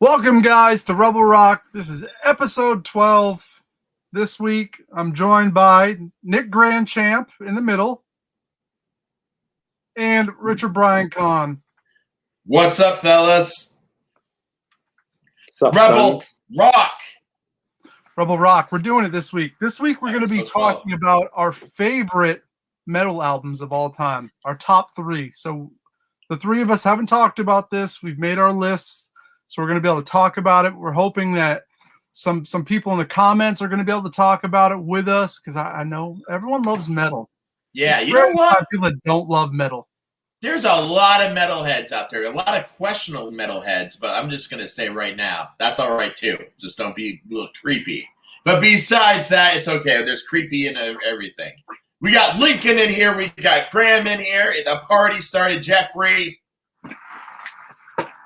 Welcome, guys, to Rebel Rock. This is episode 12. This week, I'm joined by Nick Grandchamp in the middle and Richard Brian Kahn. What's up, fellas? Sup, Rebel sons? Rock. Rebel Rock. We're doing it this week. This week, we're going to be Episode 12. talking about our favorite metal albums of all time, our top three. So, the three of us haven't talked about this. We've made our lists. So we're going to be able to talk about it. We're hoping that some people in the comments are going to be able to talk about it with us because I know everyone loves metal. Yeah, It's you know rare to what? find people that don't love metal. There's a lot of metalheads out there, a lot of questionable metalheads, but I'm just going to say right now, that's all right, too. Just don't be a little creepy. But besides that, it's okay. There's creepy in everything. We got Lincoln in here. We got Graham in here. The party started. Jeffrey.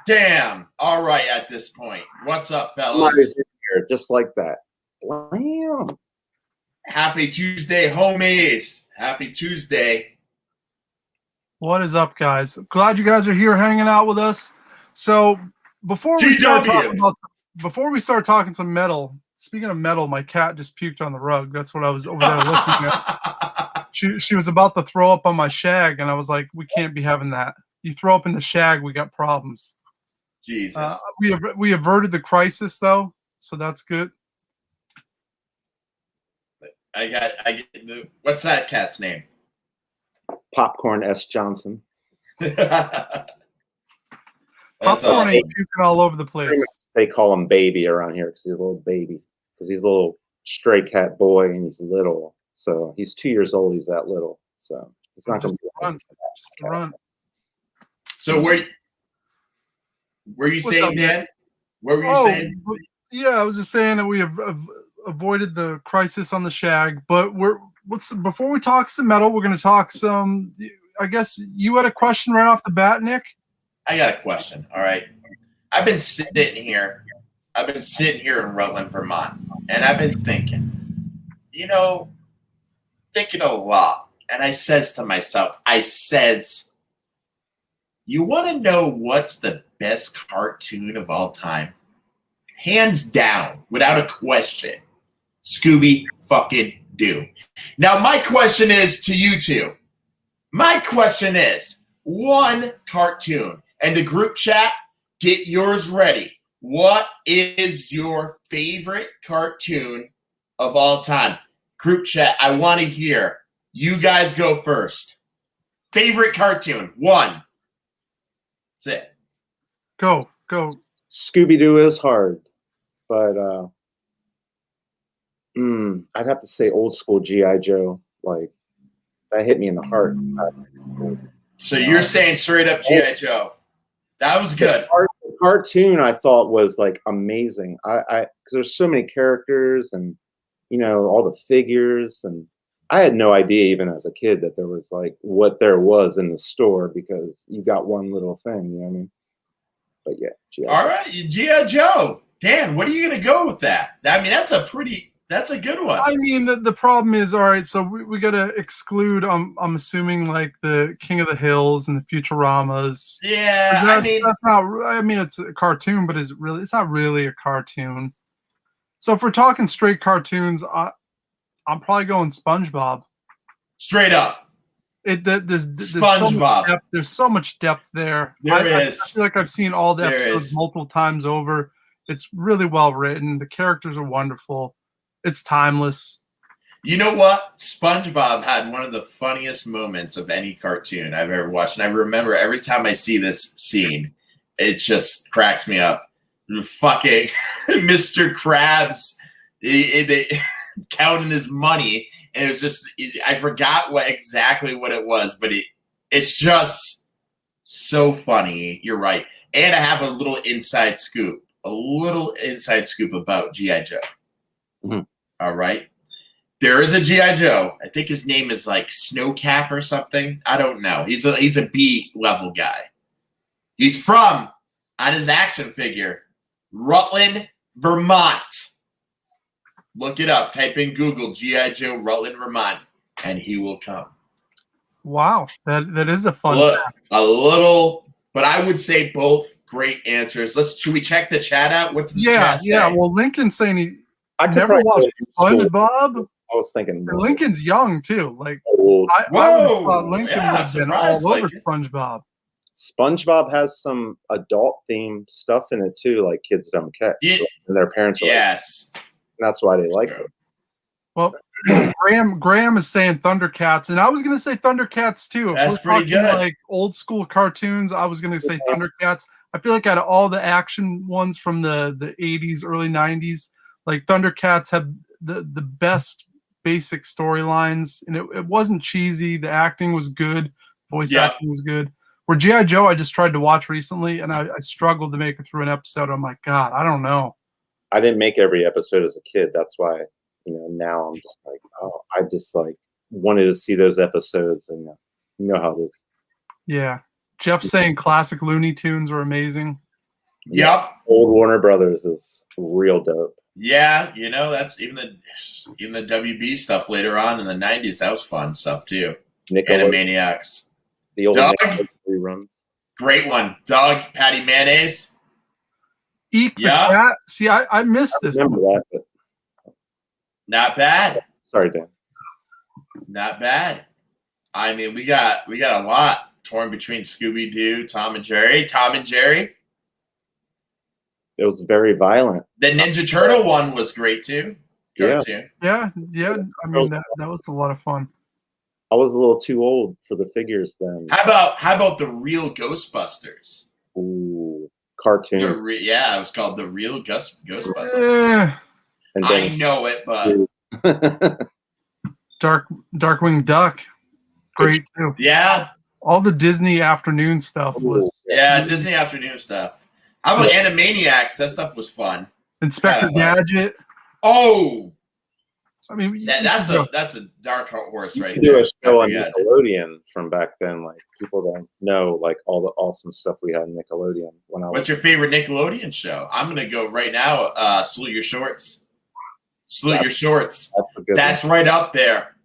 Damn. All right at this point. What's up, fellas? Somebody's in here just like that. Blam. Happy Tuesday, homies. Happy Tuesday. What is up, guys? Glad you guys are here hanging out with us. So before we start talking some metal, speaking of metal, my cat just puked on the rug. That's what I was over there looking at. She was about to throw up on my shag, and I was like, we can't be having that. You throw up in the shag, we got problems. Jesus. We averted the crisis, though, so that's good. What's that cat's name? Popcorn S. Johnson. That's Popcorn awesome. ain't puking all over the place. They call him Baby around here because he's a little baby. Because he's a little stray cat boy and he's little. So he's 2 years old. He's that little. So it's not going to be Run. Just a run. So were you What's saying, up, Dan? What were you saying? Yeah, I was just saying that we have avoided the crisis on the shag, but before we talk some metal, we're going to talk some. I guess you had a question right off the bat, Nick. I got a question. All right, I've been sitting here in Rutland, Vermont, and I've been thinking a lot. And I says to myself, you want to know what's the best cartoon of all time? Hands down, without a question, Scooby fucking Doo. Now, my question is to you two. My question is, one cartoon, and the group chat, get yours ready. What is your favorite cartoon of all time? Group chat, I want to hear. You guys go first. Favorite cartoon, one. That's it. Go. Scooby-Doo is hard. But I'd have to say old school G.I. Joe. Like, that hit me in the heart. So you're saying straight up G.I. Joe. That was good. The cartoon I thought was like amazing. Because there's so many characters and all the figures, and I had no idea even as a kid that there was like what there was in the store because you got one little thing. You know what I mean? But yeah, G.I. All right, G.I. Joe. Dan, what are you gonna go with that? I mean, that's a good one. I mean, the problem is, all right, so we got to exclude, I'm assuming, like the King of the Hills and the Futuramas. Yeah, that's not, I mean, it's a cartoon, but it's not really a cartoon. So if we're talking straight cartoons, I'm probably going SpongeBob. Straight up. There's SpongeBob. There's so much depth there. I feel like I've seen all the episodes multiple times over. It's really well written. The characters are wonderful. It's timeless. You know what? SpongeBob had one of the funniest moments of any cartoon I've ever watched. And I remember every time I see this scene, it just cracks me up. Fucking Mr. Krabs counting his money. And it was just, I forgot exactly what it was, but it's just so funny. You're right. And I have a little inside scoop about G.I. Joe. Mm-hmm. All right. There is a G.I. Joe. I think his name is like Snowcap or something. I don't know. He's a B level guy. He's from, on his action figure, Rutland, Vermont. Look it up. Type in Google G.I. Joe Rutland, Vermont, and he will come. Wow, that is a fun fact. A little But I would say both great answers. Should we check the chat out? What did the chat say? Well, Lincoln's saying he I could never probably watched go to school. SpongeBob. I was thinking And Lincoln's young too. Like old. I would have thought Lincoln Yeah, would have been all surprised, over like- SpongeBob. SpongeBob has some adult themed stuff in it too, like Kids Don't Catch, Yeah. and their parents are like, Yes. and that's why they like it. Well, Graham is saying Thundercats, and I was gonna say Thundercats too. If That's we're pretty talking good. like old school cartoons, I was gonna say Thundercats. I feel like out of all the action ones from the 80s, early 90s, like Thundercats have the best basic storylines, and it wasn't cheesy. The acting was good, voice acting was good. Where G.I. Joe, I just tried to watch recently, and I struggled to make it through an episode. I'm like, God, I don't know. I didn't make every episode as a kid. That's why, now I'm just like, oh, I just like wanted to see those episodes, and you know how it is. Yeah. Jeff saying classic Looney Tunes were amazing. Yep. Old Warner Brothers is real dope. Yeah, that's even the WB stuff later on in the 90s. That was fun stuff too. Animaniacs. The old Doug? reruns. Great one. Doug, Patty Mayonnaise. Eek the Yeah. Cat. See, I missed this. Remember that? But Not bad. sorry, Dan. Not bad. I mean, we got a lot torn between Scooby-Doo, Tom and Jerry. Tom and Jerry. It was very violent. The Ninja Turtle one was great too. Cartoon. Yeah. I mean, that was a lot of fun. I was a little too old for the figures then. How about the real Ghostbusters? Ooh, cartoon. It was called the real Ghostbusters. Eh, And I then know it, but Darkwing Duck. Great too. yeah, All the Disney afternoon stuff was Disney afternoon stuff. How about Animaniacs? That stuff was fun. Inspector Gadget. Oh, I mean, that's a dark horse right do there. a show on Inspector Gadget. Nickelodeon from back then. Like people don't know like all the awesome stuff we had in Nickelodeon when I was. What's your favorite Nickelodeon show? I'm gonna go right now. Salute Your Shorts. Salute Your Shorts. That's a good That's right up there.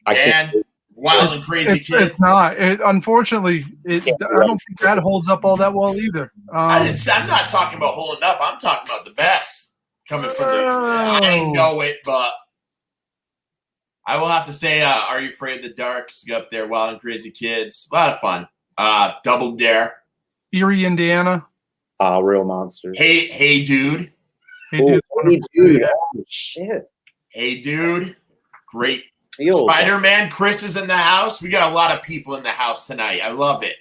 I And can't, Wild and Crazy Kids. It's not. Unfortunately, I don't think that holds up all that well either. I'm not talking about holding up. I'm talking about the best coming from the. I know it, but I will have to say, Are You Afraid of the Dark? Is up there. Wild and Crazy Kids. A lot of fun. Double Dare. Erie, Indiana. Real Monsters. Hey, dude. Hey, dude. Hey, dude. Oh, shit. Hey, dude. Great. Feels Spider-Man. Chris is in the house. We got a lot of people in the house tonight. I love it.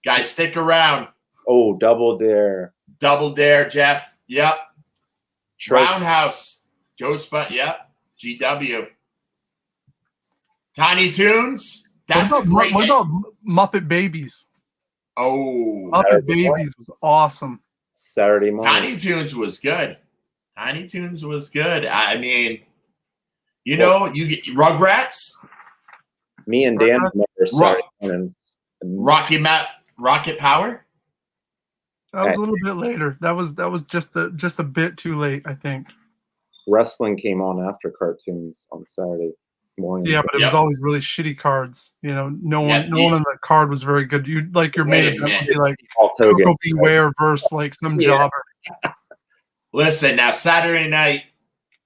Guys, stick around. Oh, Double Dare. Double Dare, Jeff. Yep. Treasure. Roundhouse. Ghostbusters. Yep. GW. Tiny Toons. That's a great what name. about Muppet Babies? Oh. Muppet Saturday Babies was awesome. Saturday morning. Tiny Toons was good. Tiny Toons was good. I mean, you get Rugrats, Me and Dan remember Saturday mornings. Rocket Power. That was a little bit later. That was just a bit too late, I think. Wrestling came on after cartoons on Saturday morning. Yeah, but it was always really shitty cards. No one on the card was very good. You like your main event would be like Hulk Hogan. Coco Beware versus like some jobber. Listen, now Saturday night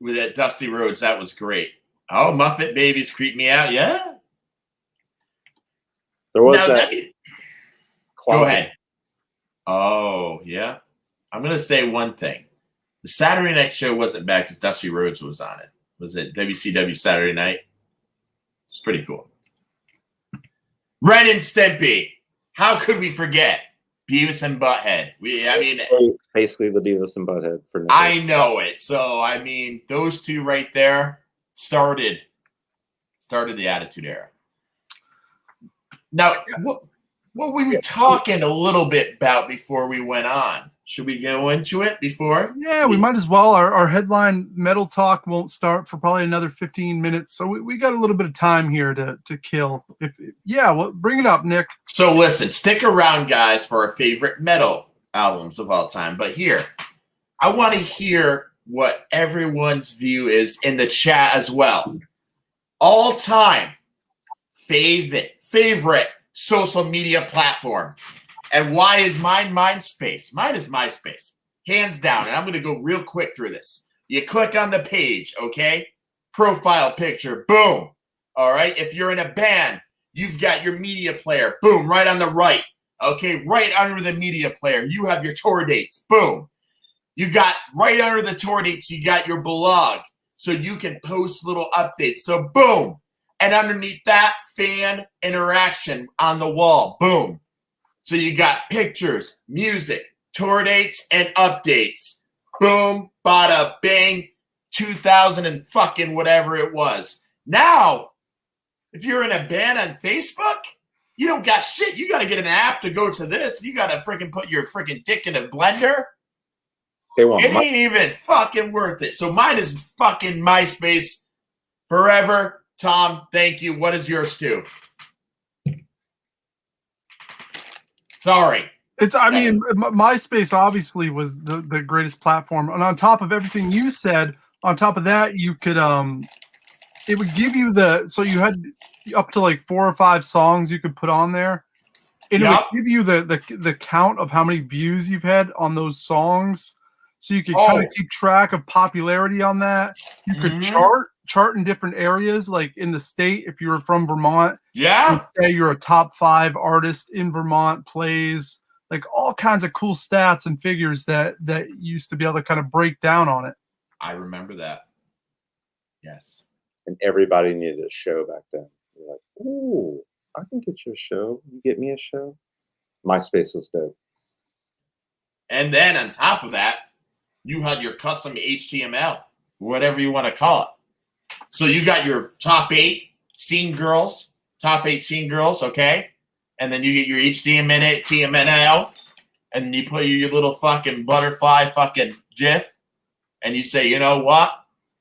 with that Dusty Rhodes, that was great. Oh, Muppet Babies creep me out. Yeah. There was Now, that. Go ahead. Oh, yeah. I'm going to say one thing. The Saturday night show wasn't bad because Dusty Rhodes was on it. Was it WCW Saturday night? It's pretty cool. Ren and Stimpy. How could we forget? Beavis and Butthead. Basically the Beavis and Butthead for now. I know it. So, those two right there started the Attitude Era. Now, what were we talking a little bit about before we went on? Should we go into it before? Yeah, we might as well. Our headline Metal Talk won't start for probably another 15 minutes, so we got a little bit of time here to kill. Bring it up, Nick. So listen, stick around, guys, for our favorite metal albums of all time. But here, I want to hear what everyone's view is in the chat as well. All-time favorite social media platform. And why is mine MySpace? Mine is MySpace. Hands down. And I'm going to go real quick through this. You click on the page, okay? Profile picture, boom. All right? If you're in a band, you've got your media player, boom, right on the right. Okay, right under the media player, you have your tour dates, boom. You got right under the tour dates, you got your blog, so you can post little updates. So, boom. And underneath that, fan interaction on the wall, boom. So you got pictures, music, tour dates, and updates. Boom, bada, bing, 2000 and fucking whatever it was. Now, if you're in a band on Facebook, you don't got shit. You got to get an app to go to this. You got to freaking put your freaking dick in a blender. It ain't even fucking worth it. So mine is fucking MySpace forever. Tom, thank you. What is yours too? Sorry. I mean, MySpace obviously was the greatest platform. And on top of everything you said, on top of that, you could it would give you so you had up to like 4 or 5 songs you could put on there. And it would give you the count of how many views you've had on those songs. So you could kind of keep track of popularity on that. You could chart in different areas, like in the state, if you were from Vermont. Yeah. Let's say you're a top 5 artist in Vermont, plays, like all kinds of cool stats and figures that used to be able to kind of break down on it. I remember that. Yes. And everybody needed a show back then. You're like, ooh, I can get you a show. You get me a show? MySpace was dope. And then on top of that, you had your custom HTML, whatever you want to call it. So you got your top 8 scene girls, okay? And then you get your HTML, and you put your little fucking butterfly fucking GIF, and you say, you know what?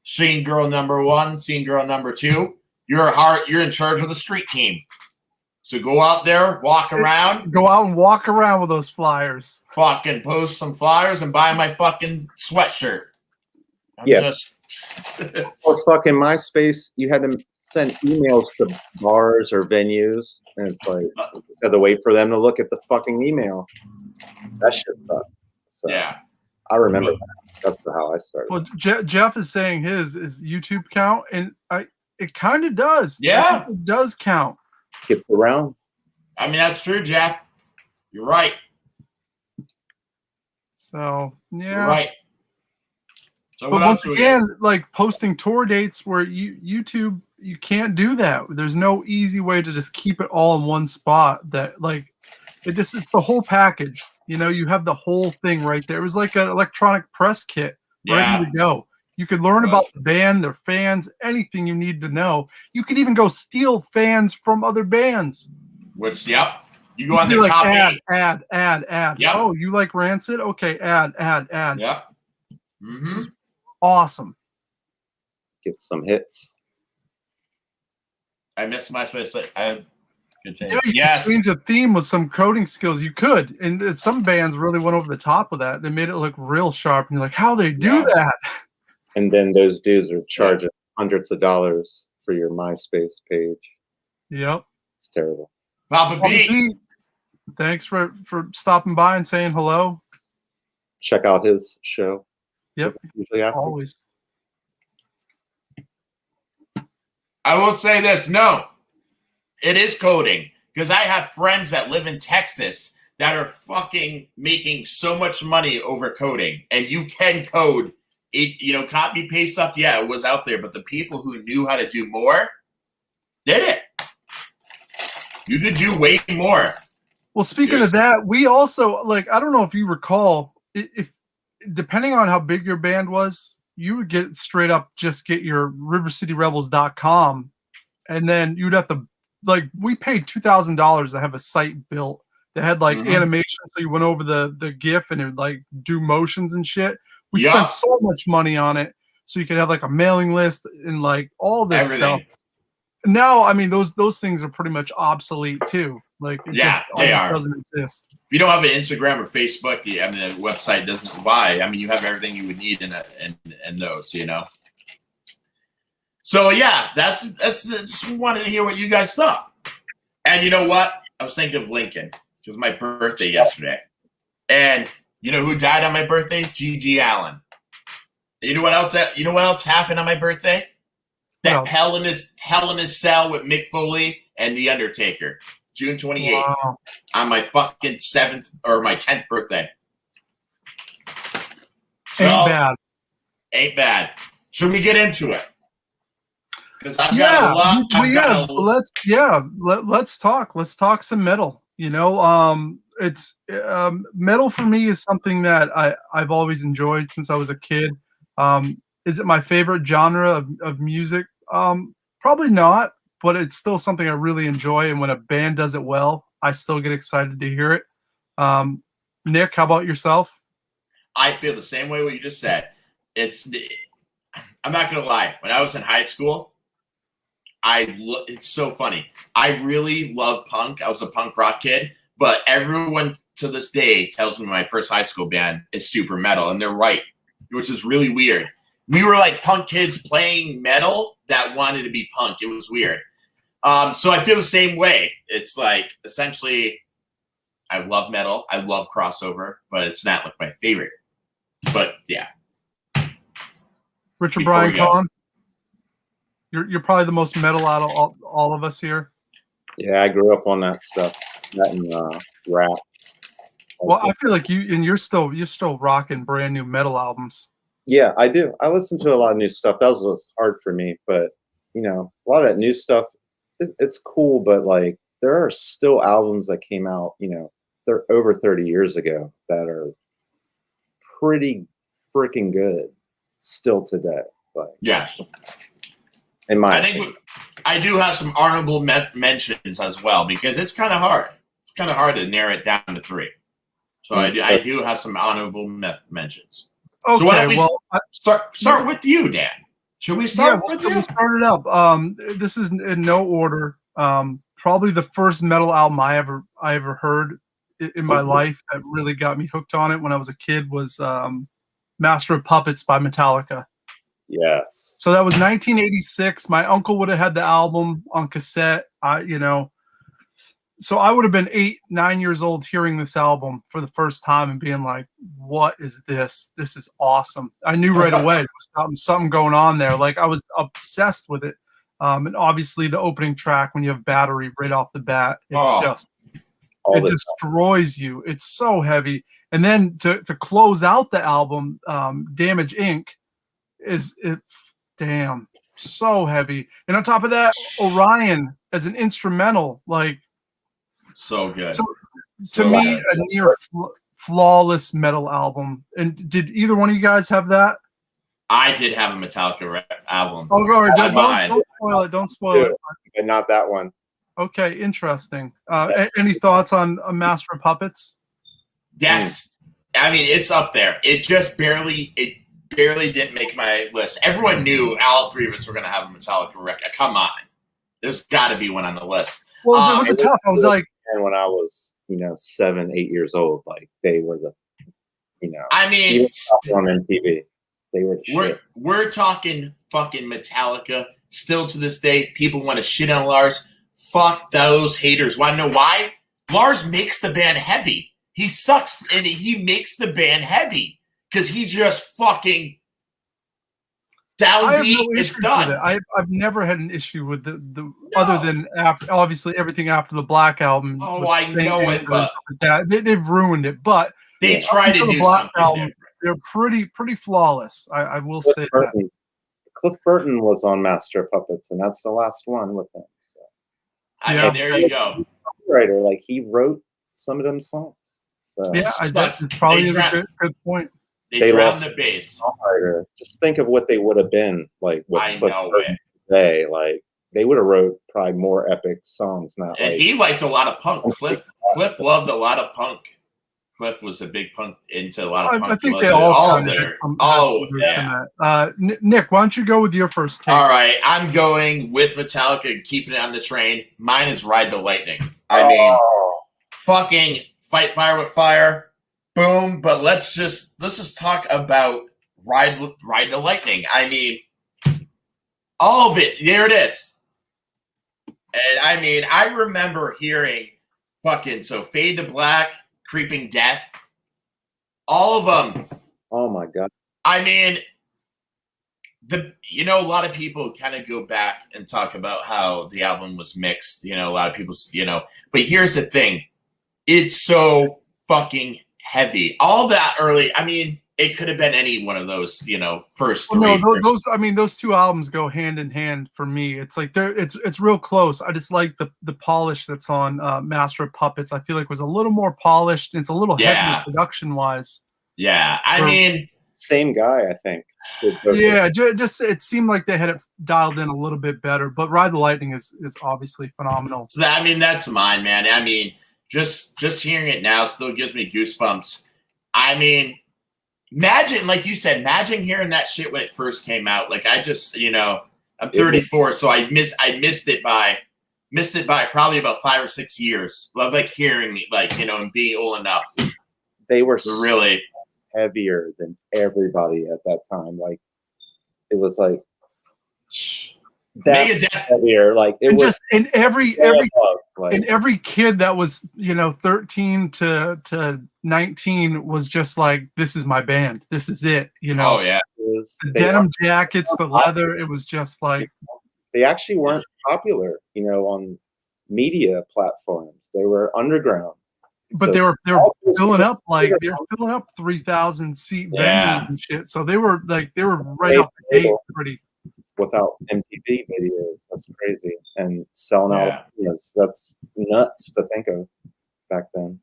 Scene girl number 1, scene girl number 2, you're in charge of the street team. So go out there, walk around. Go out and walk around with those flyers. Fucking post some flyers and buy my fucking sweatshirt. Or fucking MySpace, you had to send emails to bars or venues, and it's like you had to wait for them to look at the fucking email. That shit sucked. So yeah, I remember that. That's how I started. Well, Jeff is saying his YouTube count, and it kind of does. Yeah, it does count. Gets around. I mean, that's true, Jeff. You're right. So yeah, you're right. So but once again, like posting tour dates where YouTube, you can't do that. There's no easy way to just keep it all in one spot. That like it's the whole package. You know, you have the whole thing right there. It was like an electronic press kit ready to go. You could learn about the band, their fans, anything you need to know. You could even go steal fans from other bands. Which, you go on the top 8. Add. Yep. Oh, you like Rancid? Okay, add. Yep. Mm-hmm. Awesome. Get some hits. I missed MySpace. You could change the theme with some coding skills. You could, and some bands really went over the top with that. They made it look real sharp, and you're like, how they do that? And then those dudes are charging hundreds of dollars for your MySpace page. Yep. It's terrible. Papa B. Thanks for stopping by and saying hello. Check out his show. Yep. Usually after. Always. I will say this. No, it is coding, because I have friends that live in Texas that are fucking making so much money over coding, and you can code. Copy paste stuff. Yeah, it was out there, but the people who knew how to do more did it. You could do way more. Well, speaking of that, we also I don't know if you recall, if depending on how big your band was, you would get your rivercityrebels.com, and then you'd have to we paid $2,000 to have a site built that had animation, so you went over the GIF and it would do motions and shit. We spent so much money on it, so you could have a mailing list and all this stuff. Now, I mean, those things are pretty much obsolete too. They doesn't exist. If you don't have an Instagram or Facebook, the website doesn't buy. I mean, you have everything you would need in those, So yeah, that's just wanted to hear what you guys thought. And you know what? I was thinking of Lincoln, was my birthday yesterday. And you know who died on my birthday? G.G. Allen. You know what else? You know what else happened on my birthday? That Hell in His Cell with Mick Foley and The Undertaker, June 28th, on my fucking 7th or my 10th birthday. Ain't bad. Should we get into it? Because I've got a lot. Let's talk. Let's talk some metal. You know, it's metal for me is something that I've always enjoyed since I was a kid. Is it my favorite genre of music? Probably not, but it's still something I really enjoy. And when a band does it well, I still get excited to hear it. Nick, how about yourself? I feel the same way what you just said. I'm not gonna lie. When I was in high school, it's so funny. I really loved punk. I was a punk rock kid, but everyone to this day tells me my first high school band is super metal, and they're right, which is really weird. We were like punk kids playing metal that wanted to be punk. It was weird. So I feel the same way. It's like essentially, I love metal. I love crossover, but it's not like my favorite. But yeah. Richard Brian Kahn, you're probably the most metal out of all of us here. Yeah, I grew up on that stuff, that and rap. Well, I feel like you're still rocking brand new metal albums. Yeah, I do. I listen to a lot of new stuff. That was hard for me, but you know, a lot of that new stuff, it's cool. But like, there are still albums that came out, you know, they're over 30 years ago that are pretty freaking good still today. But yes, I think I do have some honorable mentions as well because it's kind of hard. It's kind of hard to narrow it down to 3. So I do have some honorable mentions. Okay, so why don't we start with you, Dan? Should we start with you? We started up. This is in no order. Probably the first metal album I ever heard in my life that really got me hooked on it when I was a kid was Master of Puppets by Metallica. Yes. So that was 1986. My uncle would have had the album on cassette. So I would have been 8, 9 years old hearing this album for the first time and being like, what is this? This is awesome. I knew right away there was something going on there. Like I was obsessed with it. And obviously the opening track, when you have Battery right off the bat, it's it destroys you. It's so heavy. And then to close out the album, Damage Inc. is so heavy. And on top of that, Orion as an instrumental, like, so good. So to me, a near flawless metal album. And did either one of you guys have that? I did have a Metallica album. Oh, don't spoil it. Don't spoil it. But not that one. Okay, interesting. Any thoughts on Master of Puppets? Yes. I mean, it's up there. It barely didn't make my list. Everyone knew all 3 of us were going to have a Metallica record. Come on. There's got to be one on the list. Well, it was tough. I was like, and when I was, 7, 8 years old, like they were the, I mean, on MTV, they were. We're talking fucking Metallica. Still to this day, people want to shit on Lars. Fuck those haters. Want to know why? Lars makes the band heavy. He sucks, and he makes the band heavy because he just fucking downbeat. It's done. I've never had an issue with the other than obviously everything after the Black Album. Oh, I know it, but they've ruined it. But they try to do something different. They're pretty flawless. I will say that. Cliff Burton was on Master of Puppets, and that's the last one with him. So. There you go. Writer, like he wrote some of them songs. So. Yeah, that's probably a good point. They drowned the bass. Just think of what they would have been like with Cliff Burton today. Like they would have wrote probably more epic songs. He liked a lot of punk. Cliff loved a lot of punk. Cliff was a big punk into a lot of punk. I think they all there. Yeah. Nick, why don't you go with your first take? All right, I'm going with Metallica and keeping it on the train. Mine is Ride the Lightning. I mean, fucking Fight Fire with Fire. Boom. But let's just talk about Ride the Lightning. I mean, all of it. There it is. And I mean, I remember hearing fucking so Fade to Black, Creeping Death, all of them. Oh my god. I mean, a lot of people kind of go back and talk about how the album was mixed. A lot of people, but here's the thing. It's so fucking heavy. All that early, I mean, it could have been any one of those, first three. Those two albums go hand in hand for me. It's like it's real close. I just like the polish that's on Master of Puppets. I feel like was a little more polished. It's a little heavier production wise. Yeah, I mean, same guy, I think. Yeah, just it seemed like they had it dialed in a little bit better. But Ride the Lightning is obviously phenomenal. So that's mine, man. I mean, just hearing it now still gives me goosebumps. I mean, imagine, like you said, imagine hearing that shit when it first came out. Like I just, I'm 34, so I missed it by probably about 5 or 6 years. Love like hearing it, like, and being old enough. They were really heavier than everybody at that time. Like it was like that Megadeth heavier. Like it was just in every kid that was 13 to 19 was just like, this is my band, this is it. Oh yeah, the denim jackets, the leather. It was just like they actually weren't popular, on media platforms. They were underground. But so they were filling up 3,000 seat venues and shit. So they were right off the gate pretty. Without MTV videos, that's crazy, and selling out. Yes, that's nuts to think of back then.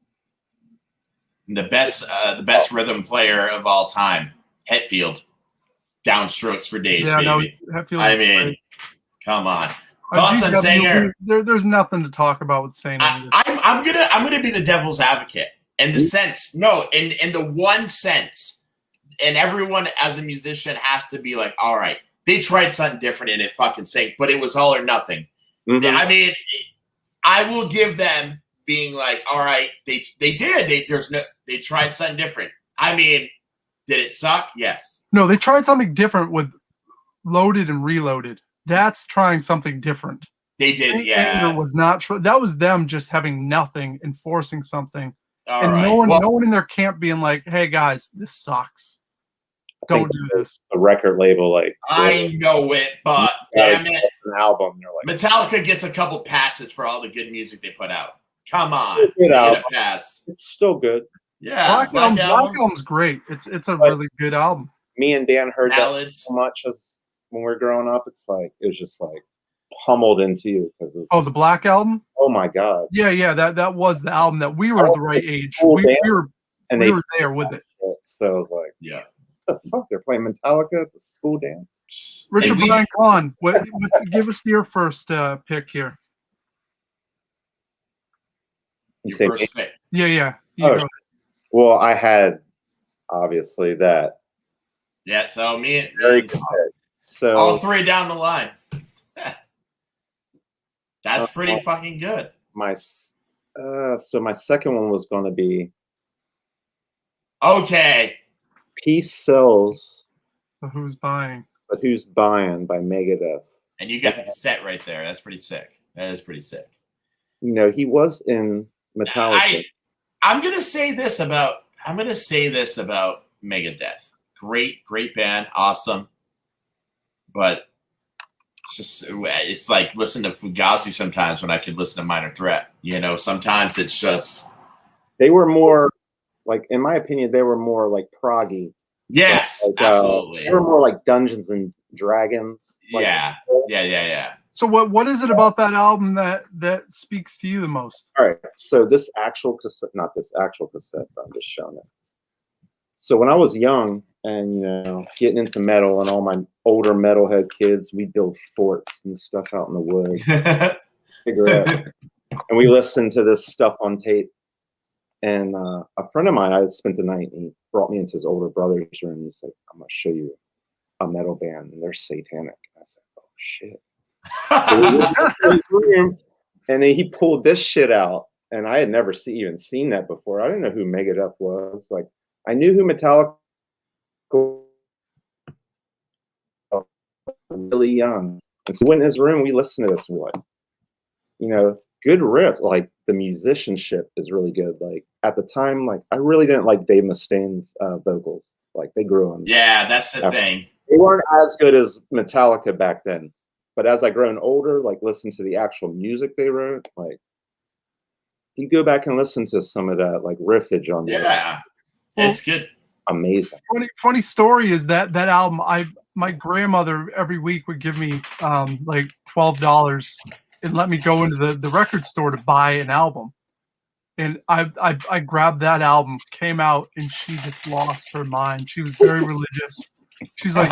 The best rhythm player of all time, Hetfield, Downstrokes for Days. Yeah, baby. No, Hetfield. I mean, come on. Thoughts on Sanger? There's nothing to talk about with Sanger. I'm gonna be the devil's advocate in the sense, in the one sense, and everyone as a musician has to be like, all right, they tried something different and it fucking sank, but it was all or nothing. Mm-hmm. I mean, I will give them being like, all right, they did. They tried something different. I mean, did it suck? Yes. No, they tried something different with Loaded and Reloaded. That's trying something different. They did, yeah. Was not that was them just having nothing and forcing something, no one in their camp being like, "Hey guys, this sucks. Don't do this." A record label, like I know it, but damn it, an album. They're like, Metallica gets a couple passes for all the good music they put out. Come on, good album. Get a pass. It's still good. Yeah, Black Album's great. It's a really good album. Me and Dan heard Ballads. that so much as when we were growing up. It's like it was just like pummeled into you because the Black Album. Oh my god. Yeah. That was the album that we were the right age. We were there with it. So I was like, yeah. What the fuck? They're playing Metallica at the school dance. Richard Brian Kahn, give us your first pick here. Your first pick. Yeah. Well, I had obviously that. Yeah, so very good. So all three down the line. That's pretty fucking good. So my second one was going to be okay. Peace Sells. But Who's Buying? But Who's Buying by Megadeth. And you got the cassette right there. That's pretty sick. That is pretty sick. He was in Metallica. I'm gonna say this about Megadeth. Great band, awesome. But it's like listen to Fugazi sometimes when I could listen to Minor Threat. Sometimes it's just they were more like, in my opinion, they were more like proggy. Yes, like, absolutely. They were more like Dungeons and Dragons. Yeah. So what is it about that album that speaks to you the most? All right. So this actual cassette, not this actual cassette, but I'm just showing it. So when I was young and, getting into metal, and all my older metalhead kids, we build forts and stuff out in the woods. And we listened to this stuff on tape. And a friend of mine, I spent the night, and he brought me into his older brother's room. He's like, I'm going to show you a metal band, and they're satanic. I said, oh, shit. And then he pulled this shit out, and I had never even seen that before. I didn't know who Megadeth was. Like, I knew who Metallica was really young. And so we went in his room, we listened to this, good riff. Like the musicianship is really good. Like at the time, like I really didn't like Dave Mustaine's vocals. Like they grew on. Yeah, that's the thing. They weren't as good as Metallica back then. But as I grown older, like listen to the actual music they wrote, like you go back and listen to some of that like riffage on there. Yeah, it's good. Amazing. Funny story is that album. My grandmother every week would give me like $12 and let me go into the record store to buy an album. And I grabbed that album, came out, and she just lost her mind. She was very religious. She's like,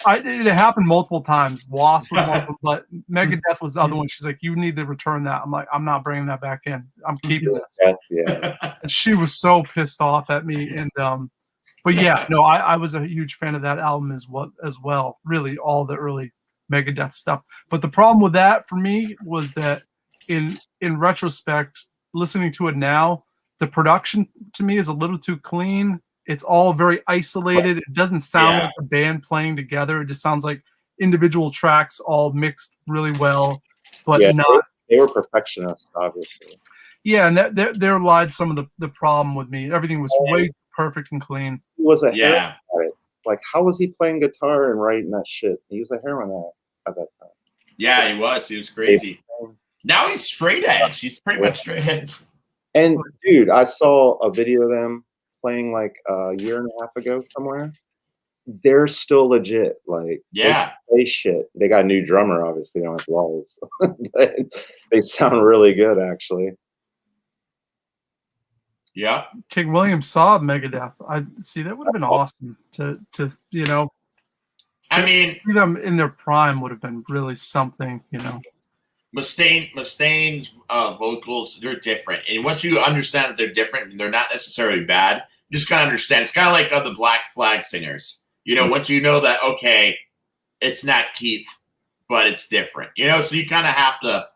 it happened multiple times. Wasp was one of them, but Megadeth was the other one. She's like, you need to return that. I'm like, I'm not bringing that back in. I'm keeping this. Yeah. And she was so pissed off at me. And but yeah, no, I was a huge fan of that album as well. Really, all the early Megadeth stuff. But the problem with that for me was that in retrospect, listening to it now, the production to me is a little too clean. It's all very isolated. It doesn't sound like a band playing together. It just sounds like individual tracks all mixed really well, but not. They were perfectionists, obviously. Yeah, and there lied some of the problem with me. Everything was way perfect and clean. He was a heroin addict. Like, how was he playing guitar and writing that shit? He was a heroin addict at that time. Yeah, he was. He was crazy. Now he's straight edge. He's pretty much straight edge. And dude, I saw a video of them playing like a year and a half ago somewhere. They're still legit. Like, they play shit. They got a new drummer, obviously. They don't have walls. But they sound really good, actually. Yeah. King William saw Megadeth. I see that would have been awesome to I mean, see them in their prime would have been really something, you know. Mustaine's vocals, they're different. And once you understand that they're different and they're not necessarily bad, you just kind of understand. It's kind of like the Black Flag singers. You know, once you know that, okay, it's not Keith, but it's different. You know, so you kind of have to,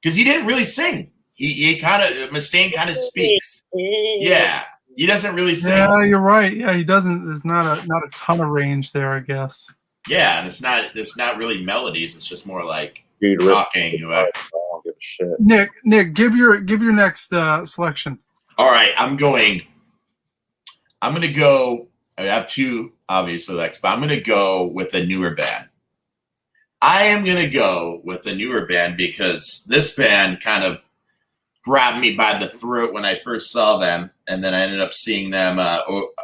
because he didn't really sing. He kind of, Mustaine kind of speaks. Yeah. He doesn't really sing. Yeah, you're right. Yeah, he doesn't. There's not a ton of range there, I guess. Yeah, and there's not really melodies. It's just more like talking. I don't give a shit. Nick, give your next selection. All right, I'm gonna go. I have two obviously selects, but I'm gonna go with a newer band. I am gonna go with a newer band because this band kind of grabbed me by the throat when I first saw them, and then I ended up seeing them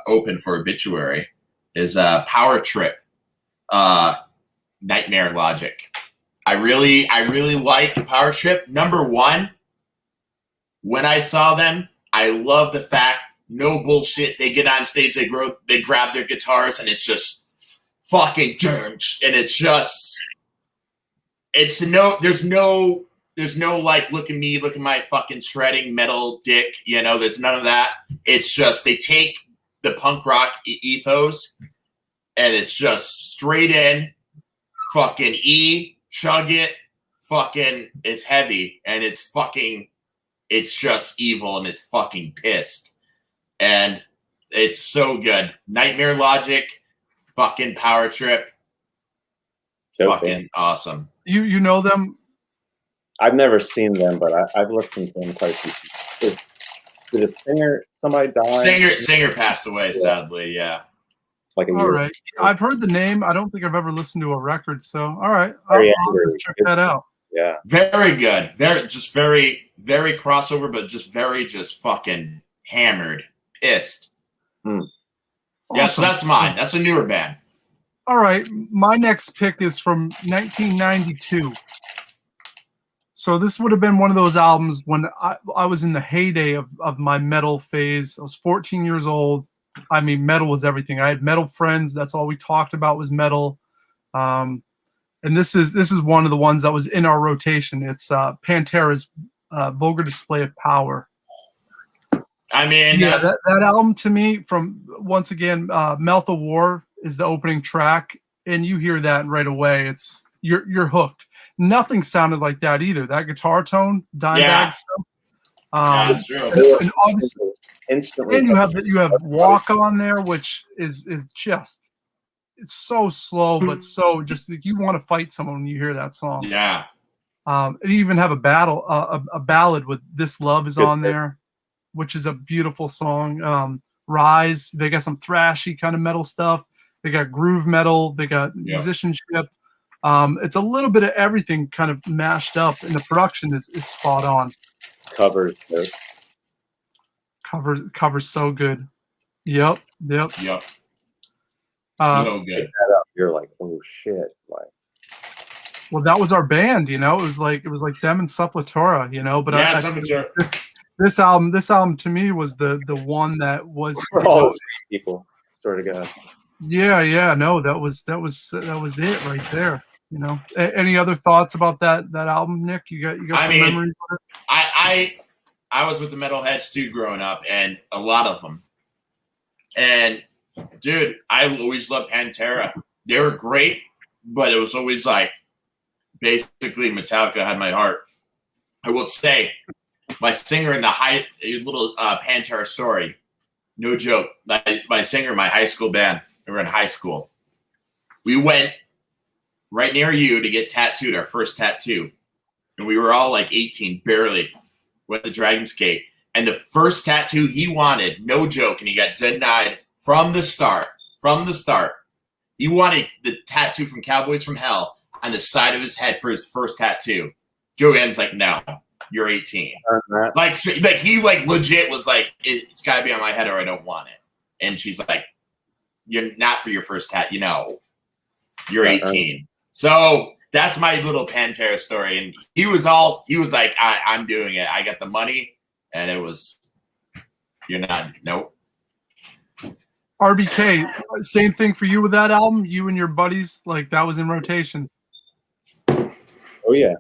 open for Obituary. Is Power Trip, Nightmare Logic. I really like Power Trip. Number one, when I saw them, I love the fact, no bullshit, they get on stage, they grab their guitars, and it's just fucking dirge, and it's just, there's no like, look at me, look at my fucking shredding metal dick, you know, there's none of that. It's just, they take the punk rock ethos, and it's just straight in, fucking chug it, fucking, it's heavy, and it's just evil, and it's fucking pissed. And it's so good. Nightmare Logic, fucking Power Trip, fucking awesome. You know them? I've never seen them, but I've listened to them quite a few times. Did a singer, somebody die? Singer passed away, sadly, yeah. Like a all year right. I've heard the name. I don't think I've ever listened to a record, so all right. I'll just check that out. Yeah. Very good. Very crossover, but just fucking hammered. Pissed. Awesome. Yeah, so that's mine. That's a newer band. All right. My next pick is from 1992. So this would have been one of those albums when I was in the heyday of my metal phase. I was 14 years old. I mean, metal was everything. I had metal friends. That's all we talked about was metal. And this is one of the ones that was in our rotation. It's Pantera's Vulgar Display of Power. I mean, yeah, that album to me, from once again, Mouth of War is the opening track, and you hear that right away. It's you're hooked. Nothing sounded like that either. That guitar tone, Dimebag stuff. That's true. And obviously, instantly, and you have Walk On there, which is just, it's so slow, but so just, you want to fight someone when you hear that song. Yeah. They even have a ballad with "This Love Is" Good on pick. there, which is a beautiful song. Rise, they got some thrashy kind of metal stuff. They got groove metal. They got musicianship. It's a little bit of everything kind of mashed up, and the production is spot on. Covers. Covers so good. Yep. So good. That up, you're like, oh shit! Like, well, that was our band, you know. It was like them and Sepultura, you know. But Yeah, I Sepultura. this album to me was the one that was we're all the same people. Swear to God. Yeah, no, that was it right there. You know, any other thoughts about that album, Nick? You got some memories of it? I was with the metalheads too growing up, and a lot of them. And dude, I always loved Pantera. They were great, but it was always like basically Metallica had my heart. I will say, my singer in the little Pantera story, no joke. My singer in my high school band. We were in high school. We went right near you to get tattooed, our first tattoo. And we were all like 18, barely, went to Dragon's Gate. And the first tattoo he wanted, no joke, and he got denied from the start. He wanted the tattoo from Cowboys from Hell on the side of his head for his first tattoo. Joanne's like, no, you're 18. Like he like legit was like, it's got to be on my head or I don't want it. And she's like, you're not for your first tat, you know. You're 18. So that's my little Pantera story. And he was like, I'm doing it. I got the money. And it was, you're not, nope. RBK, same thing for you with that album? You and your buddies, like that was in rotation? Oh, yeah.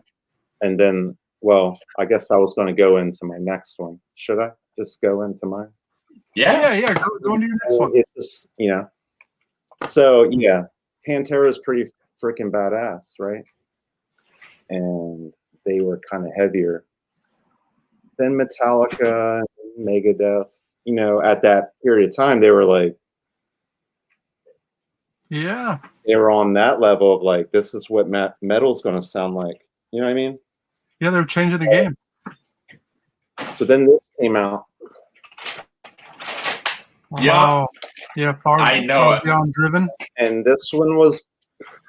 And then, well, I guess I was going to go into my next one. Should I just go into mine? Yeah. Go into your next one. It's just, you know. So, yeah, Pantera is pretty freaking badass, right? And they were kind of heavier than Metallica, Megadeth. You know, at that period of time, they were like, yeah, they were on that level of like, this is what metal's going to sound like. You know what I mean? Yeah, they were changing the game. So then this came out. Wow. Yeah, far beyond driven. And this one was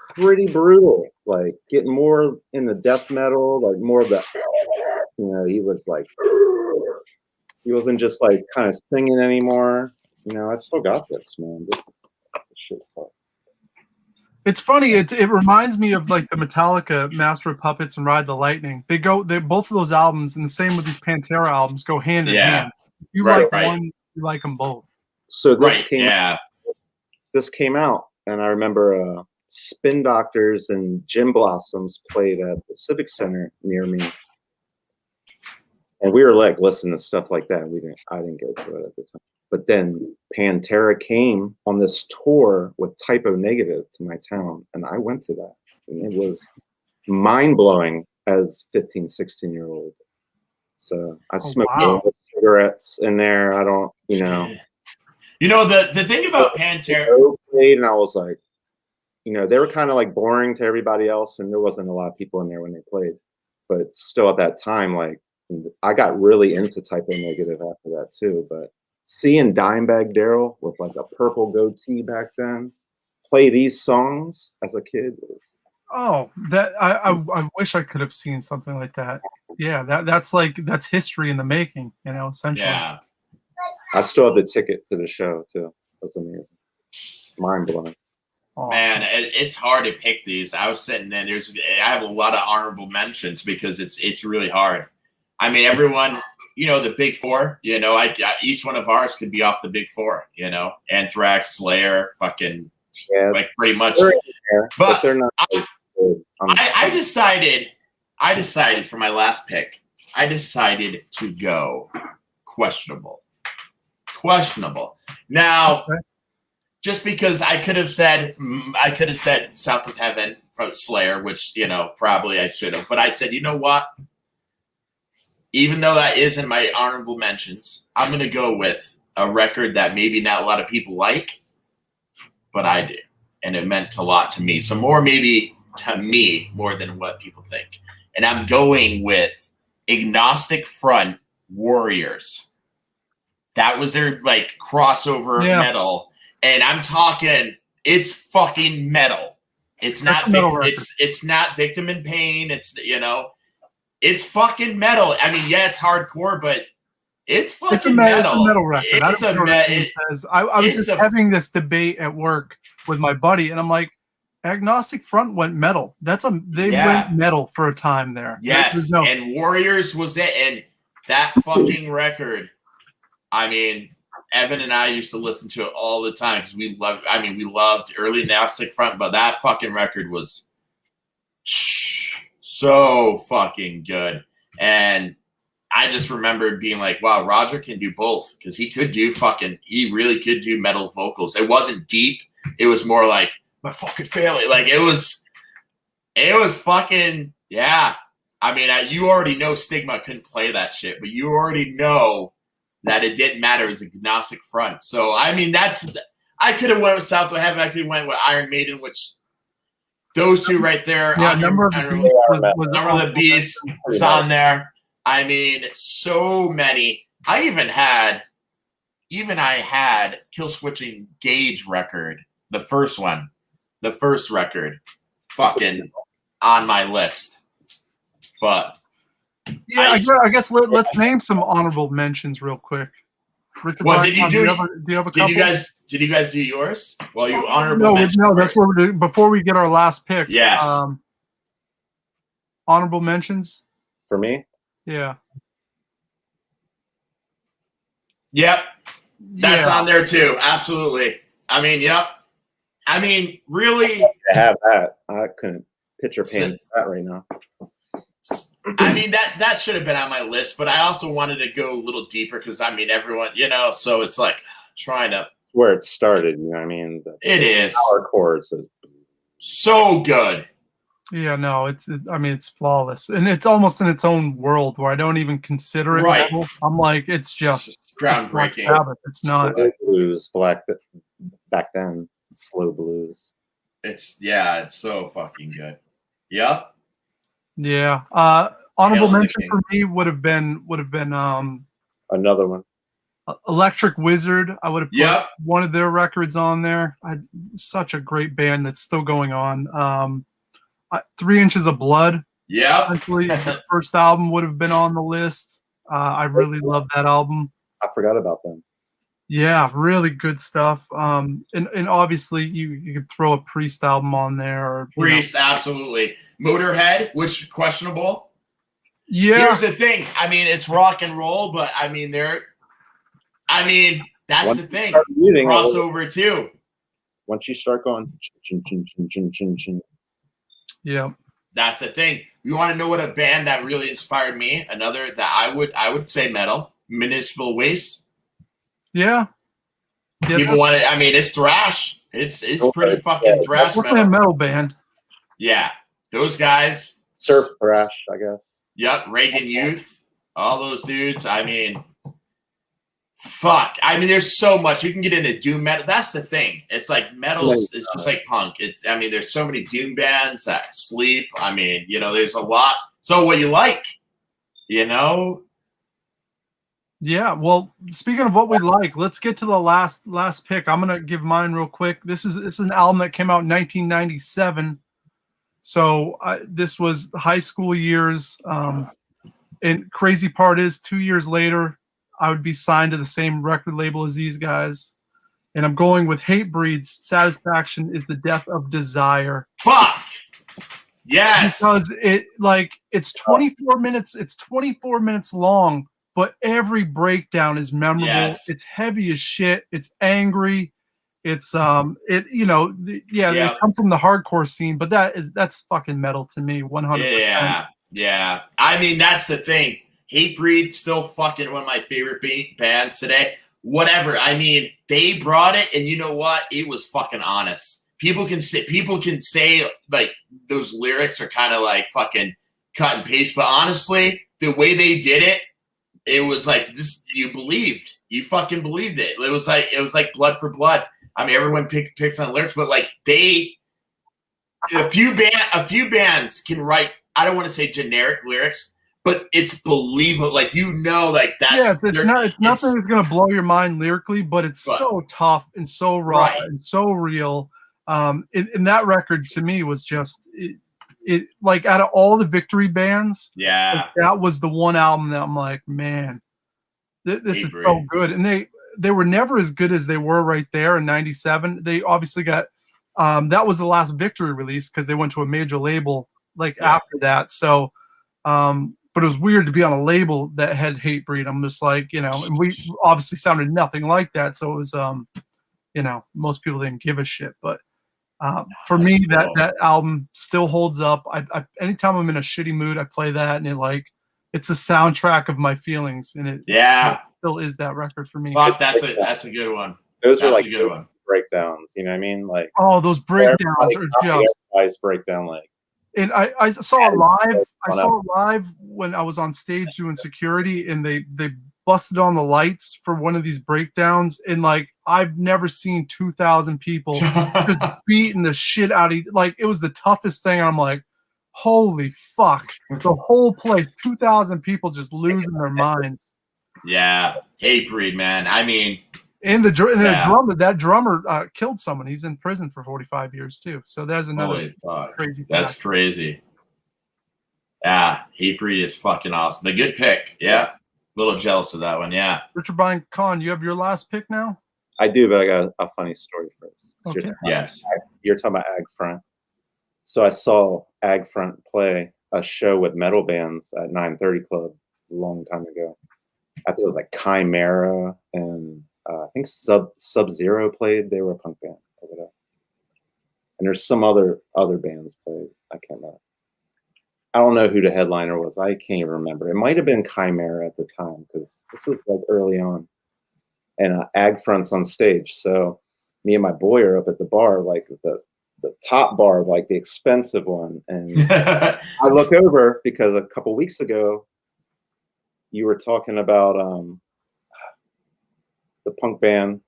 pretty brutal. Like getting more in the death metal, like more of the, you know, he was like, he wasn't just like kind of singing anymore. You know, I still got this, man. This shit's tough. It's funny. It reminds me of like the Metallica Master of Puppets and Ride the Lightning. They both of those albums, and the same with these Pantera albums, go hand in hand. You like one, you like them both. So this this came out, and I remember Spin Doctors and Gin Blossoms played at the Civic Center near me, and we were like listening to stuff like that. I didn't go to it at the time. But then Pantera came on this tour with Type O Negative to my town, and I went to that. And it was mind-blowing as 15, 16-year-old. So I smoked cigarettes in there. I don't, you know. You know, the thing about Pantera. And I was like, you know, they were kind of like boring to everybody else, and there wasn't a lot of people in there when they played. But still at that time, like, I got really into Type O Negative after that too. But seeing Dimebag Darrell with like a purple goatee back then play these songs as a kid. Oh, that I wish I could have seen something like that. Yeah, that's history in the making, you know, essentially. Yeah. I still have the ticket to the show too. That's amazing. Mind blowing. Awesome. Man, it's hard to pick these. I was sitting there. I have a lot of honorable mentions because it's really hard. I mean, everyone. You know, the big four, you know, each one of ours could be off the big four, you know, Anthrax, Slayer, fucking, like pretty much. But they're not. I decided for my last pick, I decided to go questionable. Now, just because I could have said South of Heaven from Slayer, which, you know, probably I should have, but I said, you know what? Even though that is in my honorable mentions, I'm going to go with a record that maybe not a lot of people like, but I do. And it meant a lot to me. So more maybe to me more than what people think. and I'm going with Agnostic Front Warriors. That was their like crossover metal, and I'm talking it's fucking metal. It's not it's not Victim in Pain. It's it's fucking metal. I mean, yeah, it's hardcore, but it's fucking metal. It's a metal record. I was just having this debate at work with my buddy, and I'm like, Agnostic Front went metal. They went metal for a time there. Yes, and Warriors was it, and that fucking record. I mean, Evan and I used to listen to it all the time because we loved early Agnostic Front, but that fucking record was so fucking good. And I just remembered being like, wow, Roger can do both because he really could do metal vocals. It wasn't deep. It was more like, my fucking family. Like, it was fucking, yeah. I mean, you already know Stigma couldn't play that shit, but you already know that it didn't matter. It was Agnostic Front. So, I mean, I could have went with South of Heaven. I could have went with Iron Maiden, which those two right there. Yeah, Number of the Beast was on there. I mean, so many. I had Killswitch Engage record, the first one, the first record, fucking on my list. But yeah, I guess let's name some honorable mentions real quick. Richard what did you do? Do you have a couple? Did you guys do yours? Well, you honorable mentions. No, that's what we're doing before we get our last pick. Yes. Honorable mentions for me. Yeah. Yep. That's on there too. Absolutely. I mean, yep. I mean, really. To have that, I couldn't picture painting that right now. I mean, that should have been on my list, but I also wanted to go a little deeper because I mean, everyone, so it's like trying to where it started. You know what I mean? It is power chords, so good. Yeah, no, it's flawless, and it's almost in its own world where I don't even consider it metal. I'm like, it's just groundbreaking. It's not blues, back then, slow blues. It's so fucking good. Yep. Yeah. Honorable mention for me would have been another one. Electric Wizard. I would have put one of their records on there. Such a great band that's still going on. 3 Inches of Blood. Yeah. Actually, the first album would have been on the list. I really love that album. I forgot about them. Yeah, really good stuff. And obviously you could throw a Priest album on there. Or, Priest, absolutely. Motorhead, which questionable. Yeah. Here's the thing. I mean, it's rock and roll, but I mean, that's the thing. Crossover too. Once you start going, chin, chin, chin, chin, chin, chin. Yeah. That's the thing. You want to know what a band that really inspired me? Another that I would say metal, Municipal Waste. Yeah. People want to. I mean, it's thrash. It's pretty fucking thrash metal. A metal band. Yeah, those guys. Surf thrash, I guess. Yep, Reagan Youth, all those dudes. I mean, fuck. I mean, there's so much you can get into doom metal. That's the thing. It's like metal is just like punk. There's so many doom bands that sleep. I mean, there's a lot. So what you like, Yeah, well, speaking of what we like, let's get to the last pick. I'm gonna give mine real quick. This is an album that came out in 1997, so this was high school years. And crazy part is, 2 years later, I would be signed to the same record label as these guys, and I'm going with Hatebreed's "Satisfaction Is the Death of Desire." Fuck. Yes. Because it's 24 minutes. It's 24 minutes long. But every breakdown is memorable. Yes. It's heavy as shit. It's angry. It's they come from the hardcore scene, but that's fucking metal to me, 100%. Yeah. I mean, that's the thing. Hatebreed still fucking one of my favorite bands today. Whatever. I mean, they brought it, and you know what? It was fucking honest. People can say like those lyrics are kind of like fucking cut and paste, but honestly, the way they did it. It was like this. You fucking believed it. It was like Blood for Blood. I mean, everyone picks on lyrics, but like a few bands can write I don't want to say generic lyrics, but it's believable. Like, you know, like that's it's nothing that's gonna blow your mind lyrically, but it's so tough and so raw and so real. And that record to me was just it like out of all the Victory bands, like, that was the one album that I'm like, man, this is so good. And they were never as good as they were right there in '97. They obviously got that was the last Victory release because they went to a major label like after that. So but it was weird to be on a label that had Hatebreed. I'm just like, you know, and we obviously sounded nothing like that. So it was you know, most people didn't give a shit. But for me, that album still holds up. I anytime I'm in a shitty mood, I play that, and it's a soundtrack of my feelings, and it still is that record for me. Fuck, that's a good one. Those are like good breakdowns. You know what I mean? Like, oh, those breakdowns are just everybody's breakdown. Like, and I saw it live. I saw it live when I was on stage doing security, and they busted on the lights for one of these breakdowns, and like I've never seen 2,000 people just beating the shit out of like it was the toughest thing. I'm like, holy fuck! The whole place, 2,000 people just losing their minds. Yeah, Hatebreed, man. I mean, and that drummer killed someone. He's in prison for 45 years too. So there's another crazy. That's crazy. Yeah, Hatebreed is fucking awesome. The good pick. Yeah. A little jealous of that one, yeah. Richard Brian Kahn, you have your last pick now? I do, but I got a funny story first. Okay. You're talking about Ag Front. So I saw Ag Front play a show with metal bands at 930 Club a long time ago. I think it was like Chimera and I think Sub-Zero played. They were a punk band or whatever. And there's some other bands played. I can't remember. I don't know who the headliner was. I can't even remember. It might have been Chimera at the time because this was like early on. And Ag Front's on stage. So me and my boy are up at the bar, like the top bar, like the expensive one. And I look over because a couple weeks ago, you were talking about the punk band.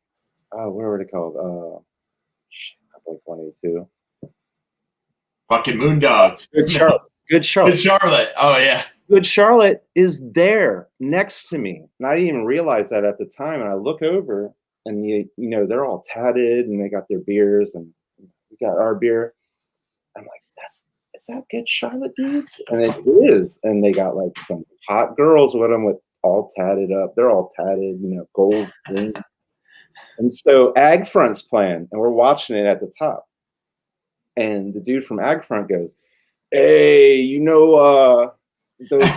What were they called? Like 182. Fucking Moondogs. Good Charlotte. Good Charlotte. Oh yeah. Good Charlotte is there next to me, and I didn't even realize that at the time. And I look over, and you know they're all tatted, and they got their beers, and we got our beer. I'm like, is that Good Charlotte dudes? And it is. And they got like some hot girls with them, with all tatted up. They're all tatted, you know, gold. Green. And so Ag Front's playing, and we're watching it at the top. And the dude from Ag Front goes, "Hey, you know, those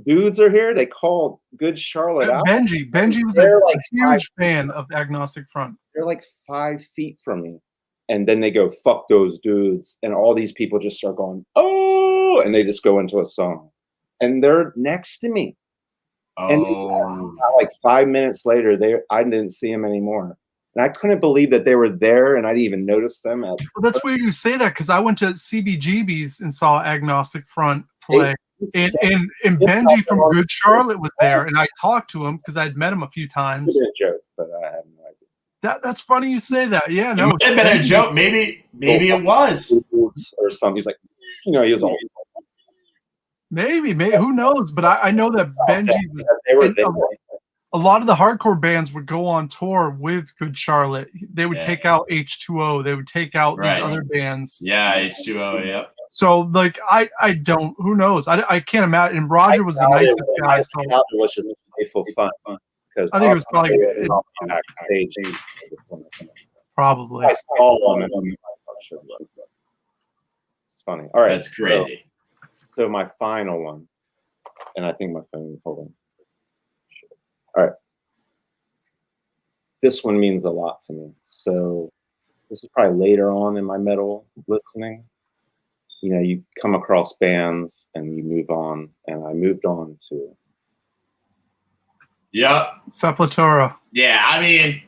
dudes are here. They called Good Charlotte out." Benji was a huge fan of Agnostic Front. They're like 5 feet from me. And then they go, "Fuck those dudes." And all these people just start going, "Oh," and they just go into a song. And they're next to me. Oh. And like 5 minutes later, I didn't see them anymore. And I couldn't believe that they were there, and I didn't even notice them. Well, that's weird you say that, because I went to CBGB's and saw Agnostic Front play. And Benji from Good Charlotte was there, and I talked to him because I'd met him a few times. It was a joke, but I have no idea. That's funny you say that. Yeah, no. It might have been a joke. Maybe it was. Or something. He's like, you know, he was all. Maybe. Who knows? But I know that Benji was. They were there. A lot of the hardcore bands would go on tour with Good Charlotte. They would take out H2O. They would take out these other bands. Yeah, H2O, yeah. So, like, I don't, who knows? I can't imagine. And Roger was the nicest guy. So. It was just playful fun. Because I think it was probably backstage. Probably. I saw them. It's funny. All right. That's crazy. So my final one, and I think my phone, hold on. All right. This one means a lot to me. So this is probably later on in my metal listening. You know, you come across bands and you move on, and I moved on to. Yeah. Sepultura. Yeah, I mean.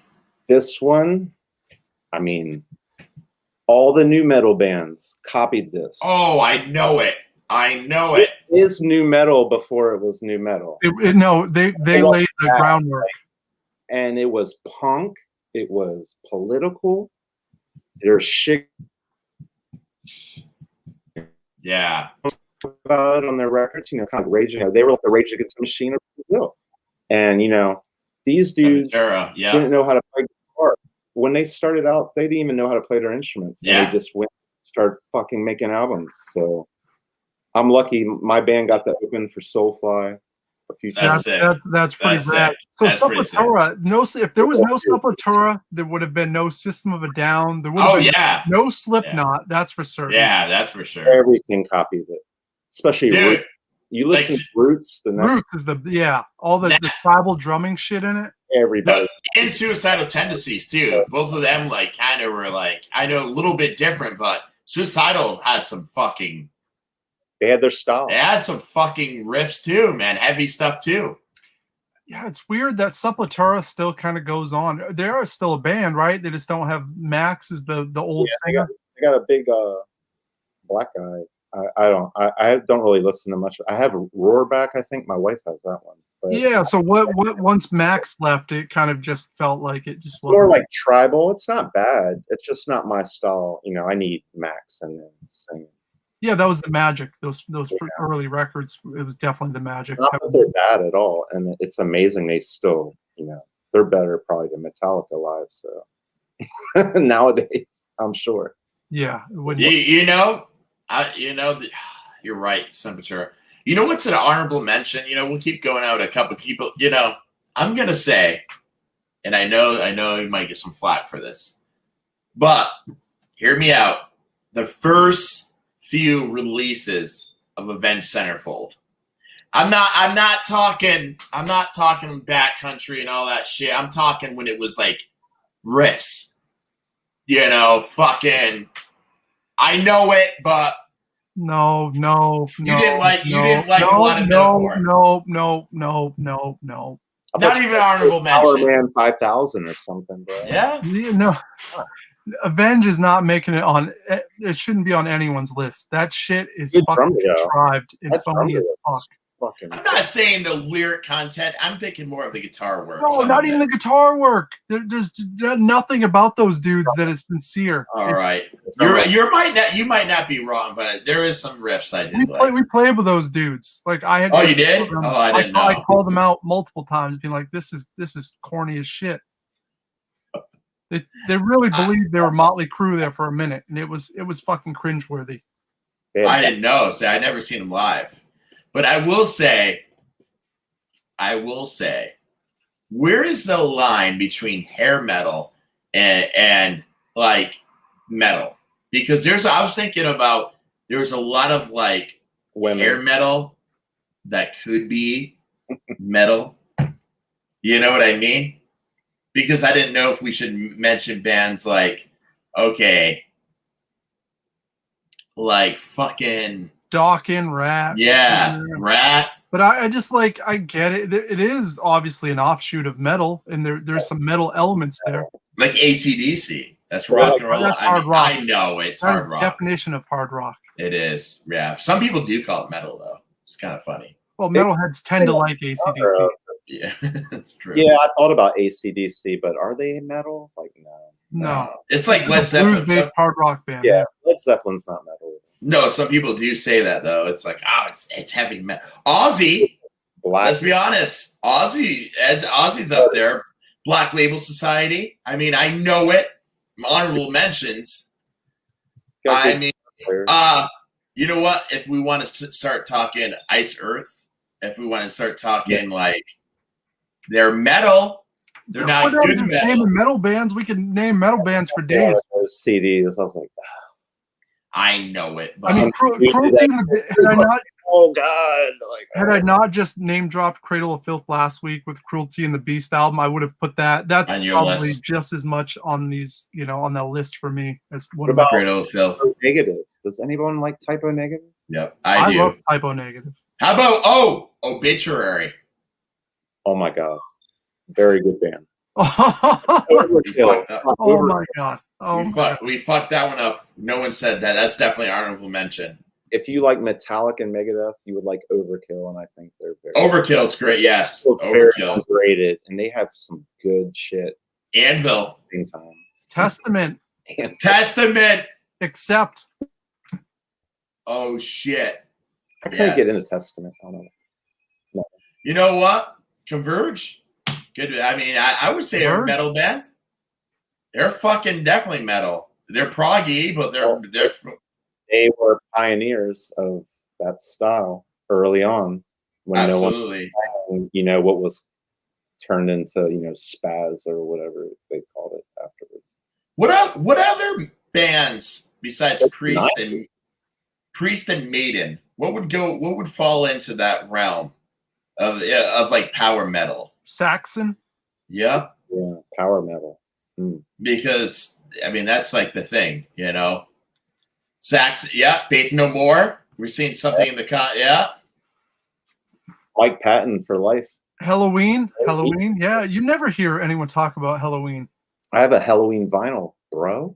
This one, I mean, all the new metal bands copied this. Oh, I know it. It is new metal before it was new metal. They laid the groundwork. And it was punk. It was political. There's shit. Yeah. about it on their records. You know, kind of raging. They were like the Rage Against the Machine of Brazil, and you know, these dudes didn't know how to play guitar. When they started out, they didn't even know how to play their instruments. And they just went started fucking making albums. So I'm lucky my band got to open for Soulfly a few times. That's pretty rad. So Sepultura, if there was no Sepultura, there would have been no System of a Down. There would have been no Slipknot. That's for certain. Yeah, that's for sure. Everything copied it, especially Roots. You listen to Roots. Roots is all the tribal drumming shit in it. Everybody. And Suicidal Tendencies too. Both of them kind of were I know a little bit different, but Suicidal had some fucking. They had their style. They had some fucking riffs too, man. Heavy stuff too. Yeah, it's weird that Sepultura still kind of goes on. They are still a band, right? They just don't have Max as the old singer. They got a big black guy. I don't really listen to much. I have Roarback. I think my wife has that one. But yeah. So what? Once Max left, it kind of just felt like it just wasn't more like tribal. It's not bad. It's just not my style. You know, I need Max and then singing. Yeah, that was the magic. Those early records, it was definitely the magic. Not that they're bad at all, and it's amazing they still, you know, they're better probably than Metallica live. So nowadays, I'm sure. Yeah, you're right, Sepultura. You know what's an honorable mention? You know, we'll keep going out a couple people. You know, I'm gonna say, and I know you might get some flack for this, but hear me out. The first few releases of Avenged Centerfold. I'm not talking backcountry and all that shit. I'm talking when it was riffs. You know, fucking I know it, but no. You didn't like a lot of metalcore. No. Not even honorable mention. Power Man 5000 or something, bro. Yeah. No. Avenge is not making it on. It shouldn't be on anyone's list. That shit is fucking contrived and phony as fuck. I'm not saying the lyric content. I'm thinking more of the guitar work. No, not even the guitar work. There's nothing about those dudes that is sincere. All right, you might not be wrong, but there is some riffs I did. We played with those dudes. I had. Oh, you did? Oh, I didn't know. I called them out multiple times, being like, "This is corny as shit." They really believed they were Motley Crue there for a minute, and it was fucking cringeworthy. I didn't know. See, I never seen them live, but I will say, where is the line between hair metal and metal? Because I was thinking about there's a lot of hair metal that could be metal. You know what I mean? Because I didn't know if we should mention bands fucking Dawkins, Rat. Yeah, Rat. But I just I get it. It is obviously an offshoot of metal, and there's some metal elements there. Like AC/DC. That's rock and roll. That's hard rock. I know it's hard rock. Definition of hard rock. It is. Yeah. Some people do call it metal though. It's kind of funny. Well, metalheads tend to like AC/DC. Yeah, that's true. Yeah, I thought about AC/DC, but are they metal? No. It's like Led Zeppelin. Blues-based hard rock band. Yeah, Led Zeppelin's not metal. No, some people do say that though. It's it's heavy metal. Ozzy. Let's be honest. Ozzy's up there. Black Label Society. I mean, I know it. Honorable mentions. I mean, you know what? If we want to start talking Ice Earth, if we want to start talking they're metal, they're not good metal. Naming metal bands, we can name metal bands for days. Those CDs, I was like, I know it. But I mean, Cruelty oh God! Had I not just name dropped Cradle of Filth last week with Cruelty and the Beast album, I would have put that. That's probably just as much on these, on that list for me as what about Cradle of Filth? Negative. Does anyone like Typo Negative? Yep, I do. Love Typo Negative. How about Obituary? Oh my God, very good band. Oh my God. We fucked that one up. No one said that. That's definitely honorable mention. If you like Metallica and Megadeth, you would like Overkill, and I think they're very Overkill's great. Yes, Overkill underrated, and they have some good shit. Anvil. Same time. Testament. Testament. Except. Oh shit. I couldn't get into Yes. Testament. I don't know. You know what? Converge. Good. I mean, I would say they're a Converge? metal band. They're fucking definitely metal. They're proggy, but they're They were pioneers of that style early on, when no absolutely. one, what was turned into, spaz or whatever they called it afterwards. What other bands besides That's Priest and Maiden? What would fall into that realm of like power metal? Saxon. Yep. Yeah, power metal. Because I mean that's like the thing, Sax, yeah, Faith No More. We're seeing something in the yeah. Mike Patton for life. Halloween. Yeah, you never hear anyone talk about Halloween. I have a Halloween vinyl, bro.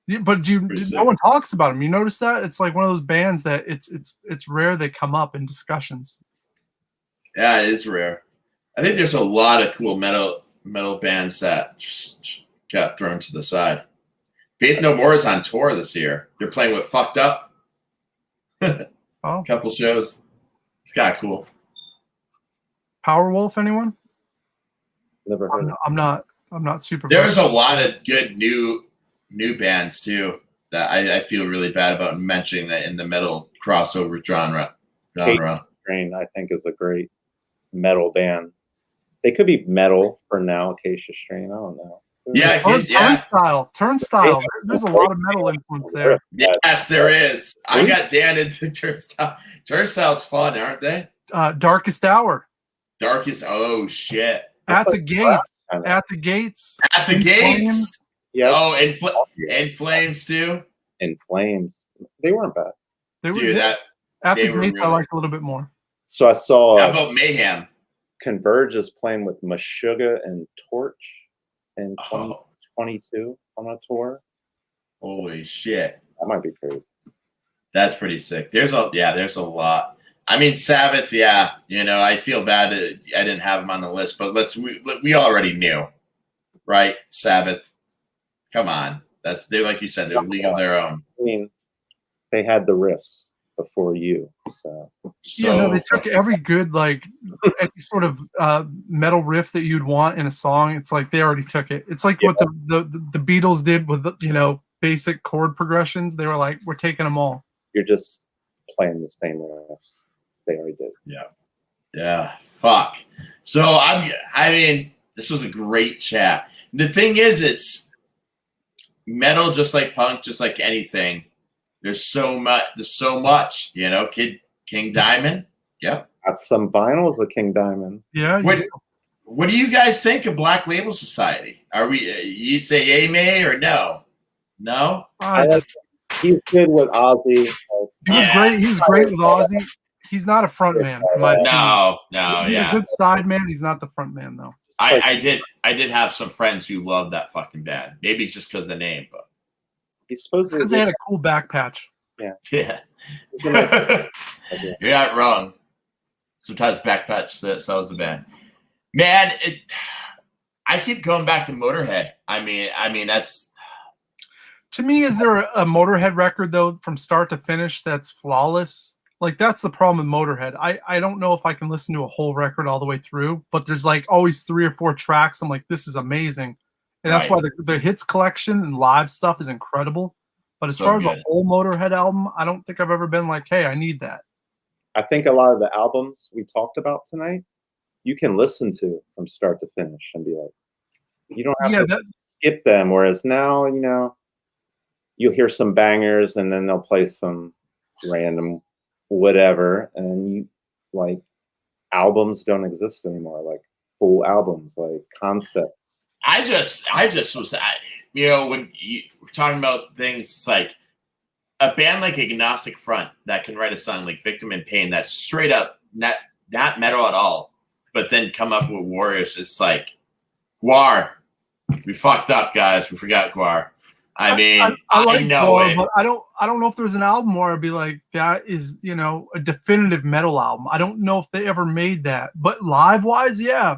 Yeah, but no one talks about them. You notice that? It's like one of those bands that it's rare they come up in discussions. Yeah, it is rare. I think there's a lot of cool metal bands that just got thrown to the side. Faith No More is on tour this year. They're playing with Fucked Up. Oh, Couple shows. It's kind of cool. Powerwolf, anyone? Never heard. I'm not super. There's a lot of good new bands too that I feel really bad about mentioning that in the metal crossover genre. Train, I think, is a great metal band. They could be metal for now. Acacia Strain, I don't know. Yeah, Turnstile. There's a lot of metal influence there. Yes, there is. I got Dan into Turnstile. Turnstile's fun, aren't they? Darkest Hour. Darkest. Oh shit. At the gates. Kinda. At the gates. At the In gates. Flames. Yes. Oh, and Flames too. In Flames. They weren't bad. They were Dude, good. At they the were gates, I really- liked a little bit more. So I saw How about Mayhem? Converge is playing with Meshuggah and Torch in Oh, 2022 on a tour. holy shit. That might be crazy. That's pretty sick. There's a lot. I mean, Sabbath, yeah. I feel bad I didn't have them on the list, but we already knew, right? Sabbath, come on. They're like you said, they're a league of their own. I mean, they had the riffs before you, so They took every good any sort of metal riff that you'd want in a song. It's like they already took it. It's like what the Beatles did with basic chord progressions. They were like, we're taking them all. you're just playing the same riffs they already did. Yeah. Fuck. So I mean, this was a great chat. The thing is, it's metal, just like punk, just like anything. There's so much. King Diamond. Yep. Got some vinyls of King Diamond. Yeah. What do you guys think of Black Label Society? Are we? You say yay, may, or no? No. He's good with Ozzy. He was great. He was great with Ozzy. He's not a front man. In my opinion. No. He's Yeah. a good side man. He's not the front man though. I did have some friends who loved that fucking band. Maybe it's just because of the name, but He's supposed to Because they had a cool back patch. yeah. Okay. You're not wrong. Sometimes backpatch sells the band. Man, I keep going back to Motorhead. I mean that's To me, is there a Motorhead record though from start to finish that's flawless? Like that's the problem with Motorhead. I don't know if I can listen to a whole record all the way through, but there's like always 3 or 4 tracks. I'm like, this is amazing. And that's why the hits collection and live stuff is incredible. But as far as a whole Motorhead album, I don't think I've ever been like, hey, I need that. I think a lot of the albums we talked about tonight, you can listen to from start to finish and be like, you don't have to skip them. Whereas now, you'll hear some bangers and then they'll play some random whatever. And you like albums don't exist anymore, like full albums, like concepts. I just was, when we're talking about things, it's like a band like Agnostic Front that can write a song like Victim in Pain that's straight up not metal at all, but then come up with Warriors. It's like, Gwar, we fucked up, guys. We forgot Gwar. I mean, I like know Gwar, it. but I don't know if there's an album where I'd be like, that is, a definitive metal album. I don't know if they ever made that. But live-wise, yeah.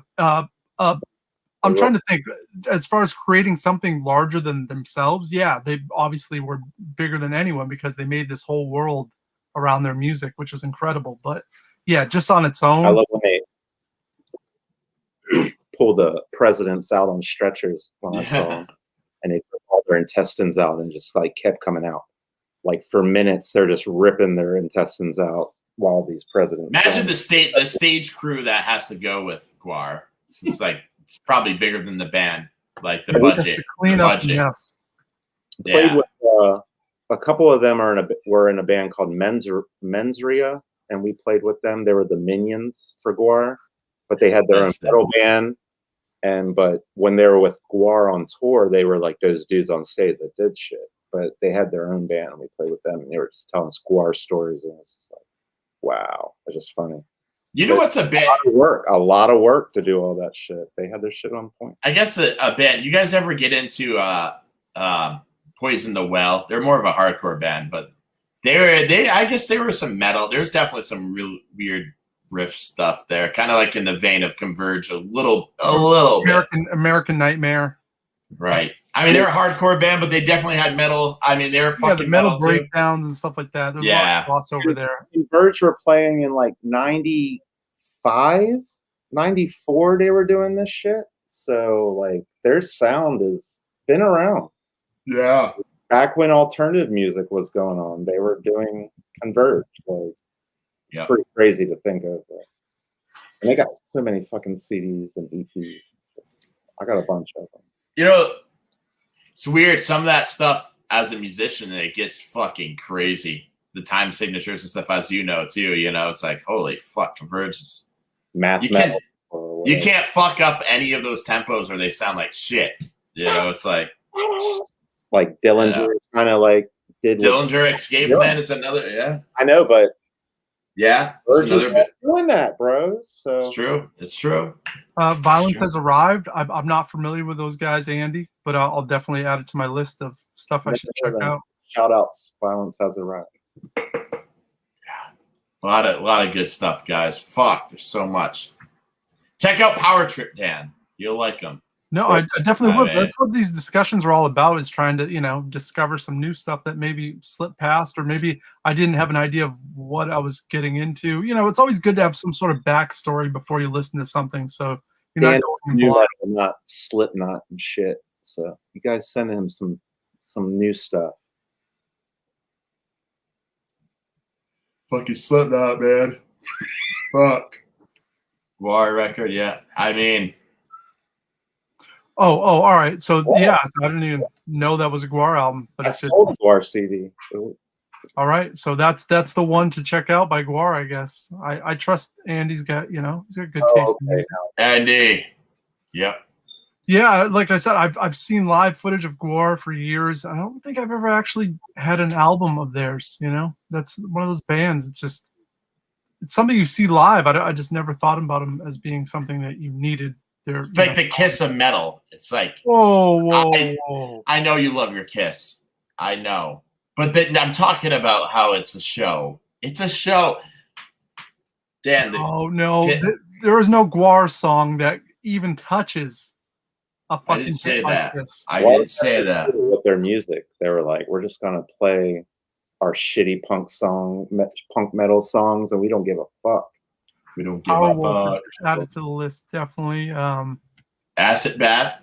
I'm trying to think, as far as creating something larger than themselves, yeah, they obviously were bigger than anyone because they made this whole world around their music, which was incredible. But yeah, just on its own. I love when they pull the presidents out on stretchers when I saw them, and they put all their intestines out and just like kept coming out. Like for minutes, they're just ripping their intestines out while these presidents. Imagine the stage crew that has to go with Guar. It's like it's probably bigger than the band. Like the budget. Just to clean up the mess. Played with a couple of them were in a band called Mensria, and we played with them. They were the Minions for Guar, but they had their own metal band. But when they were with Guar on tour, they were like those dudes on stage that did shit. But they had their own band, and we played with them, and they were just telling us Guar stories, and it was just like, wow, it's just funny. You know what's a bit a lot of work to do all that shit. They had their shit on point. I guess a band. You guys ever get into Poison the Well? They're more of a hardcore band, but I guess they were some metal. There's definitely some real weird riff stuff there, kind of like in the vein of Converge, a little bit. American Nightmare. Right. I mean, they're a hardcore band, but they definitely had metal. I mean, they're fucking the metal breakdowns and stuff like that. There's a lot of crossover there. Converge were playing in like 95, 94. They were doing this shit. So like their sound has been around. Yeah. Back when alternative music was going on, they were doing Converge. Like it's pretty crazy to think of. And they got so many fucking CDs and EPs. I got a bunch of them. You know, it's weird. Some of that stuff as a musician, it gets fucking crazy. The time signatures and stuff, as you know, too. You know, it's like, holy fuck, Convergence. You can't fuck up any of those tempos or they sound like shit. You know, it's like Dillinger kind of like did. Dillinger Escape Plan is another, I know, but it's another bit. Doing that, bros. So it's true. It's true. Violence has arrived. I'm not familiar with those guys, Andy, but I'll definitely add it to my list of stuff I should check out. Shout outs. Violence has arrived. A lot of good stuff, guys. Fuck, there's so much. Check out Power Trip, Dan. You'll like them. No, I definitely would. That's what these discussions are all about, is trying to, discover some new stuff that maybe slipped past, or maybe I didn't have an idea of what I was getting into. It's always good to have some sort of backstory before you listen to something, so you're not going blind. Not Slipknot and shit. So you guys send him some new stuff. Fucking Slipknot, man. Fuck. War record, yeah. I mean. Oh, all right. So I didn't even know that was a Guar album, but it's sold Guar CD. All right, so that's the one to check out by Guar, I guess. I trust Andy's got he's got good taste. Okay. Andy, yep. Yeah, like I said, I've seen live footage of Guar for years. I don't think I've ever actually had an album of theirs. That's one of those bands. It's something you see live. I just never thought about them as being something that you needed. It's like the Kiss of metal. It's like, whoa. I know you love your Kiss. I know. But I'm talking about how it's a show. It's a show. Dan. There is no Guar song that even touches a fucking. I didn't say that. This. I didn't say that. With their music, they were like, we're just going to play our shitty punk metal songs, and we don't give a fuck. We don't give a fuck. Add it to the list, definitely. Acid Bath.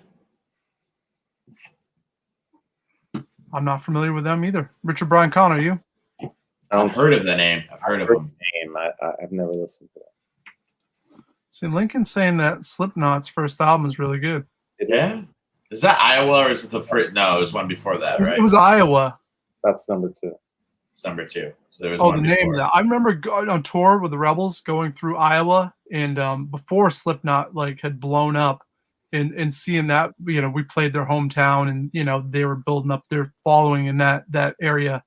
I'm not familiar with them either. Richard Brian Connor, you? I've heard of the name. I've heard of them. I've never listened to it. See, Lincoln's saying that Slipknot's first album is really good. Yeah? Is that Iowa or is it the first? No, it was one before that, right? It was Iowa. That's number 2. It's number 2. So there was the name of that. I remember going on tour with the Rebels, going through Iowa, and before Slipknot had blown up, and seeing that we played their hometown, and they were building up their following in that area.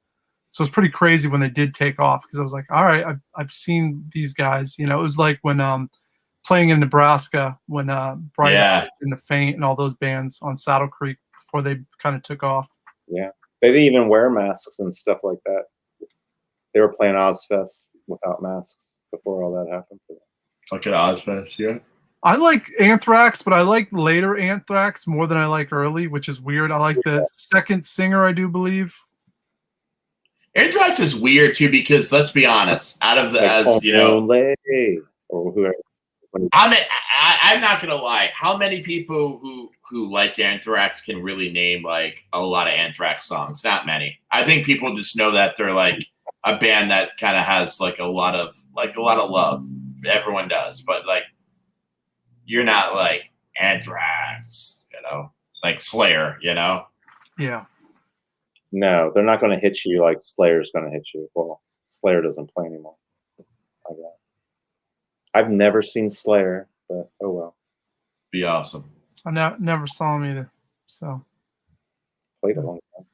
So it's pretty crazy when they did take off, because I was like, all right, I've seen these guys. It was like when playing in Nebraska when Brian in the Faint and all those bands on Saddle Creek before they kind of took off. Yeah, they didn't even wear masks and stuff like that. They were playing Ozfest without masks before all that happened. Look at Ozfest, yeah. I like Anthrax, but I like later Anthrax more than I like early, which is weird. I like the second singer, I do believe. Anthrax is weird too because let's be honest, out of the Like or whoever. I'm not gonna lie. How many people who like Anthrax can really name like a lot of Anthrax songs? Not many. I think people just know that they're like a band that kind of has like a lot of love. Everyone does, but like you're not like Anthrax, like Slayer, Yeah. No, they're not going to hit you like Slayer's going to hit you. Well, Slayer doesn't play anymore. I guess. I've never seen Slayer, but oh well. Be awesome. I never saw him either. So Played a long time.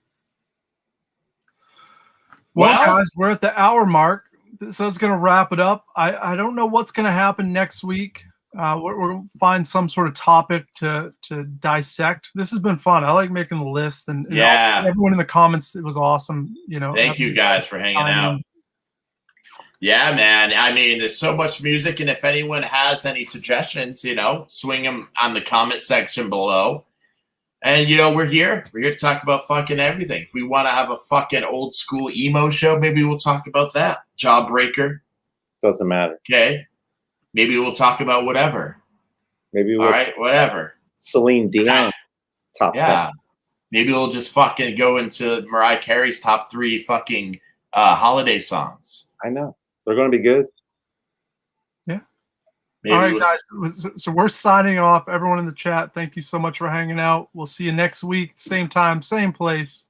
Well, guys, we're at the hour mark, so it's going to wrap it up. I don't know what's going to happen next week. We're going to find some sort of topic to dissect. This has been fun. I like making the list, and everyone in the comments, it was awesome. Thank you guys for hanging out. Yeah, man. I mean, there's so much music, and if anyone has any suggestions, swing them on the comment section below. And, we're here. We're here to talk about fucking everything. If we want to have a fucking old school emo show, maybe we'll talk about that. Jawbreaker. Doesn't matter. Okay. Maybe we'll talk about whatever. Maybe we'll. All right, whatever. Celine Dion. Top 10. Maybe we'll just fucking go into Mariah Carey's top 3 fucking holiday songs. I know. They're going to be good. Yeah. All right, guys. So we're signing off. Everyone in the chat, thank you so much for hanging out. We'll see you next week. Same time, same place.